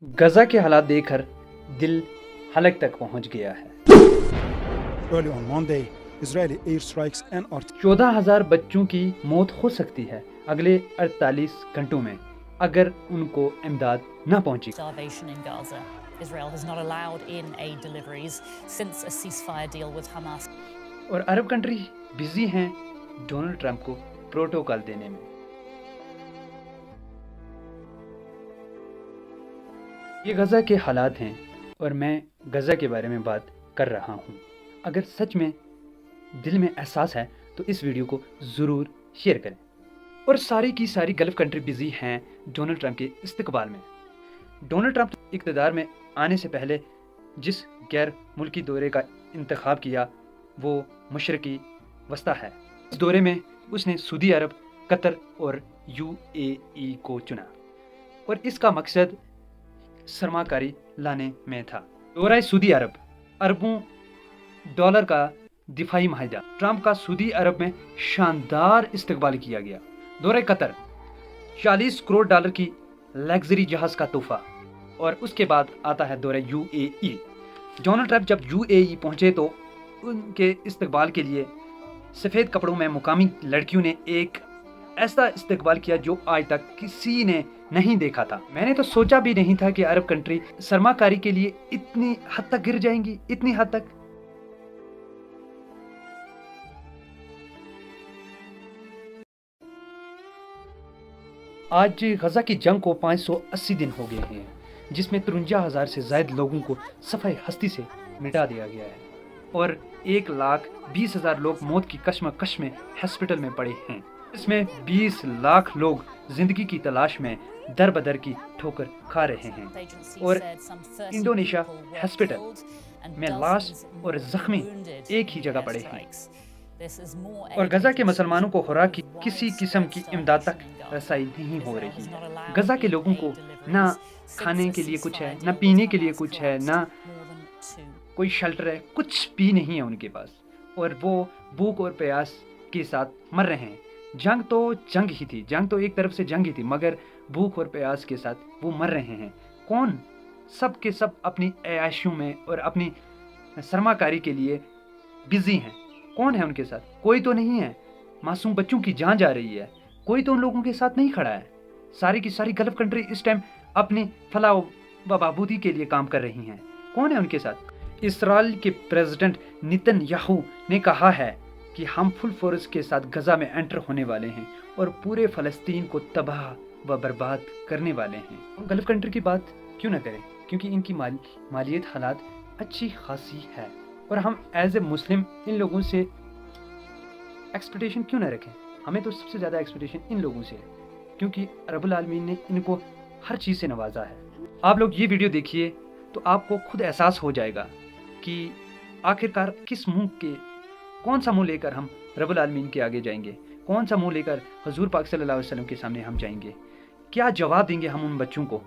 गजा के हालात देखकर दिल हलक तक पहुंच गया है। Early on Monday, Israeli airstrikes and 14,000 बच्चों की मौत हो सकती है अगले 48 घंटों में अगर उनको इमदाद न पहुंची। Starvation in Gaza. Israel has not allowed in aid deliveries since a ceasefire deal with Hamas. और अरब कंट्री बिजी हैं डोनाल्ड ट्रंप को प्रोटोकॉल देने में। ये गजा के हालात हैं और मैं गजा के बारे में बात कर रहा हूँ। अगर सच में दिल में एहसास है तो इस वीडियो को ज़रूर शेयर करें। और सारी की सारी गल्फ़ कंट्री बिजी हैं डोनाल्ड ट्रंप के इस्तकबाल में। डोनाल्ड ट्रंप इक़्तिदार में आने से पहले जिस गैर मुल्की दौरे का इंतखाब किया वो मशरक़ी वस्ता है। इस दौरे में उसने सऊदी अरब, कतर और UAE को चुना और इसका मकसद सरमाकारी लाने में था। दौरा सऊदी अरब, अरबों डॉलर का दिफाई माहिदा। ट्रंप का सऊदी अरब में शानदार इस्तकबाल किया गया। दौरा कतर, 40 करोड़ डॉलर की लग्जरी जहाज़ का तोहफा। और उसके बाद आता है दौरा UAE। डोनाल्ड ट्रंप जब UAE पहुंचे तो उनके इस्तकबाल के लिए सफ़ेद कपड़ों में मुकामी लड़कियों ने एक ऐसा इस्तकबाल किया जो आज तक किसी ने नहीं देखा था। मैंने तो सोचा भी नहीं था कि अरब कंट्री सरमाकारी के लिए इतनी हद तक गिर जाएंगी, इतनी हद तक। आज गजा की जंग को 580 दिन हो गए हैं, जिसमें 53,000 से ज़ायद लोगों को सफ़ाई हस्ती से मिटा दिया गया है और 1,20,000 लोग मौत की कश्मकश में हॉस्पिटल में पड़े हैं। इसमें 20 लाख लोग जिंदगी की तलाश में दर बदर की ठोकर खा रहे हैं और इंडोनेशिया हॉस्पिटल में लाश और जख्मी एक ही जगह पड़े हैं। और गजा के मुसलमानों को खुराक की किसी किस्म की इमदाद तक रसाई नहीं हो रही। गजा के लोगों को ना खाने के लिए कुछ है, ना पीने के लिए कुछ है, ना कोई शेल्टर है, कुछ भी नहीं है उनके पास और वो भूख और प्यास के साथ मर रहे हैं। जंग तो जंग ही थी, जंग तो एक तरफ से जंग ही थी, मगर भूख और प्यास के साथ वो मर रहे हैं। कौन? सब के सब अपनी ऐशों में और अपनी सरमाकारी के लिए बिजी हैं। कौन है उनके साथ? कोई तो नहीं है। मासूम बच्चों की जान जा रही है, कोई तो उन लोगों के साथ नहीं खड़ा है। सारी की सारी गल्फ कंट्री इस टाइम अपनी फलाह व बहबूदी के लिए काम कर रही हैं। कौन है उनके साथ? इसराइल के प्रेसिडेंट नेतन्याहू ने कहा है कि हम फुल फोर्स के साथ गजा में एंटर होने वाले हैं और पूरे फ़लस्तीन को तबाह व बर्बाद करने वाले हैं। हम गल्फ कंट्री की बात क्यों ना करें, क्योंकि इनकी मालियत हालात अच्छी खासी है और हम एज ए मुस्लिम इन लोगों से एक्सपेक्टेशन क्यों ना रखें। हमें तो सबसे ज़्यादा एक्सपेक्टेशन इन लोगों से है क्योंकि रब्बुल आलमीन ने इनको हर चीज़ से नवाजा है। आप लोग ये वीडियो देखिए तो आपको खुद एहसास हो जाएगा कि आखिरकार किस मुंह के कौन सा मुंह लेकर हम रब्बुल आलमीन के आगे जाएंगे, कौन सा मुंह लेकर हुजूर पाक सल्लल्लाहु अलैहि वसल्लम के सामने हम जाएंगे, क्या जवाब देंगे हम उन बच्चों को।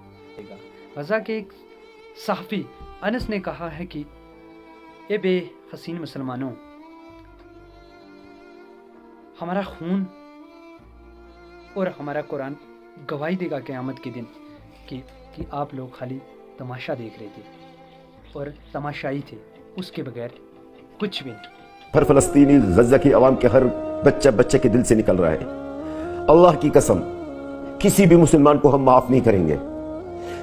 गजा के एक सहाफ़ी अनस ने कहा है कि ए बे हसीन मुसलमानों, हमारा खून और हमारा कुरान गवाही देगा क़यामत के दिन कि आप लोग खाली तमाशा देख रहे थे और तमाशाई थे, उसके बगैर कुछ भी नहीं। हर फ़लस्तीनी गजा की आवाम के हर बच्चे के दिल से निकल रहा है। अल्लाह की कसम किसी भी मुसलमान को हम माफ़ नहीं करेंगे।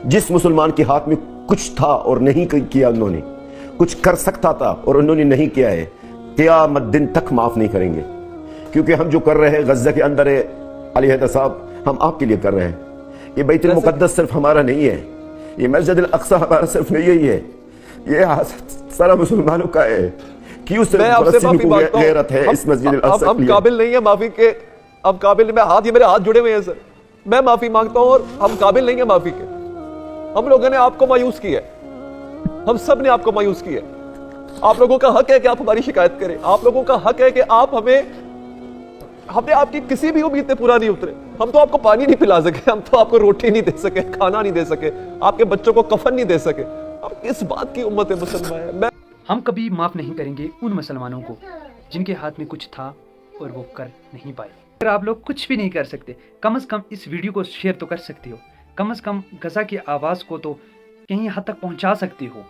जिस मुसलमान के हाथ में कुछ था और नहीं किया, उन्होंने कुछ कर सकता था और उन्होंने नहीं किया है, क़यामत दिन तक माफ़ नहीं करेंगे। क्योंकि हम जो कर रहे हैं गजा के अंदर है, अली हैदर साहब, हम आपके लिए कर रहे हैं। ये बैतुल मुक़द्दस सिर्फ हमारा नहीं है, ये मस्जिद अल अक़सा हमारा सिर्फ नहीं है, ये सारा मुसलमानों का है। क्यों मैं आपसे माफी मांगता हूं, हम काबिल नहीं है माफी के। अब काबिल मेरे हाथ जुड़े हुए हैं सर, मैं माफी मांगता हूं और हम काबिल नहीं है माफी के। हम लोगों ने आपको मायूस किया है, हम सब ने आपको मायूस किया है। आप लोगों का हक है कि आप हमारी शिकायत करें, आप लोगों का हक है कि आप हमने आपकी किसी भी उम्मीद पे पूरा नहीं उतरे। हम तो आपको पानी नहीं पिला सके, हम तो आपको रोटी नहीं दे सके, खाना नहीं दे सके, आपके बच्चों को कफन नहीं दे सके। अब किस बात की उम्मत है मुसलमान है। हम कभी माफ़ नहीं करेंगे उन मुसलमानों को जिनके हाथ में कुछ था और वो कर नहीं पाए। अगर आप लोग कुछ भी नहीं कर सकते, कम से कम इस वीडियो को शेयर तो कर सकते हो। कम से कम गजा की आवाज़ को तो कहीं हद तक पहुंचा सकती हो।